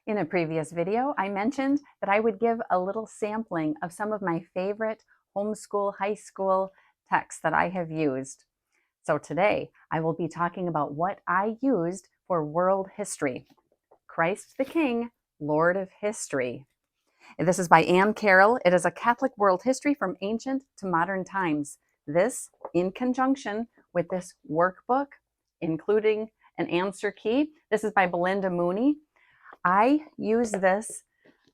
In a previous video, I mentioned that I would give a little sampling of some of my favorite homeschool, high school texts that I have used. So today, I will be talking about what I used for world history. Christ the King, Lord of History. This is by Anne Carroll. It is a Catholic world history from ancient to modern times. This, in conjunction with this workbook, including an answer key. This is by Belinda Mooney. I use this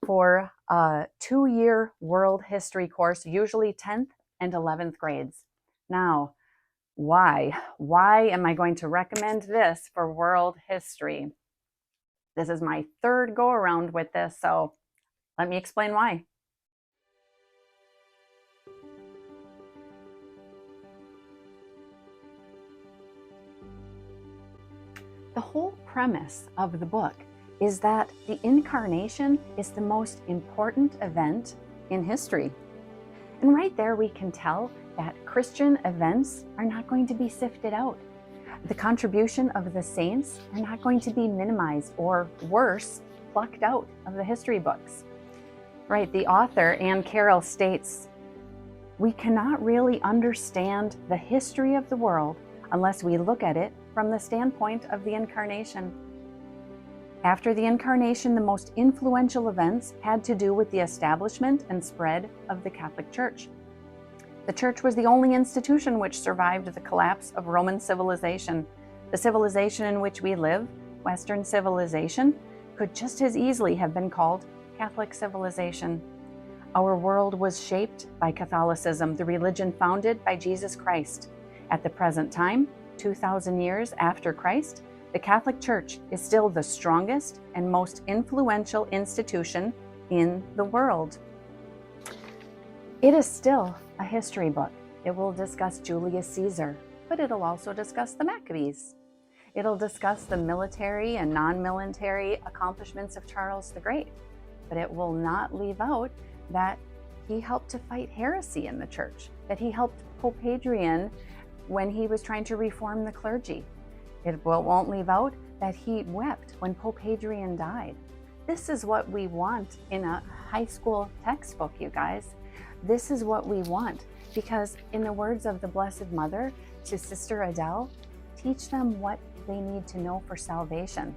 for a 2-year world history course, usually 10th and 11th grades. Now, why? Why am I going to recommend this for world history? This is my third go around with this, so let me explain why. The whole premise of the book is that the incarnation is the most important event in history. And right there we can tell that Christian events are not going to be sifted out. The contribution of the saints are not going to be minimized or worse, plucked out of the history books. Right, the author, Anne Carroll, states, "We cannot really understand the history of the world unless we look at it from the standpoint of the incarnation." After the incarnation, the most influential events had to do with the establishment and spread of the Catholic Church. The Church was the only institution which survived the collapse of Roman civilization. The civilization in which we live, Western civilization, could just as easily have been called Catholic civilization. Our world was shaped by Catholicism, the religion founded by Jesus Christ. At the present time, 2,000 years after Christ, the Catholic Church is still the strongest and most influential institution in the world. It is still a history book. It will discuss Julius Caesar, but it'll also discuss the Maccabees. It'll discuss the military and non-military accomplishments of Charles the Great, but it will not leave out that he helped to fight heresy in the church, that he helped Pope Hadrian when he was trying to reform the clergy. It won't leave out that he wept when Pope Hadrian died. This is what we want in a high school textbook, you guys. This is what we want, because in the words of the Blessed Mother to Sister Adele, teach them what they need to know for salvation.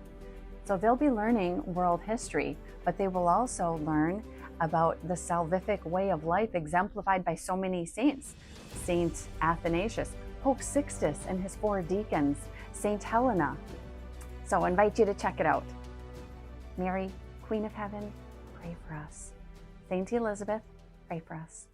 So they'll be learning world history, but they will also learn about the salvific way of life exemplified by so many saints. Saint Athanasius, Pope Sixtus and his 4 deacons, Saint Helena. So I invite you to check it out. Mary, Queen of Heaven, pray for us. Saint Elizabeth, pray for us.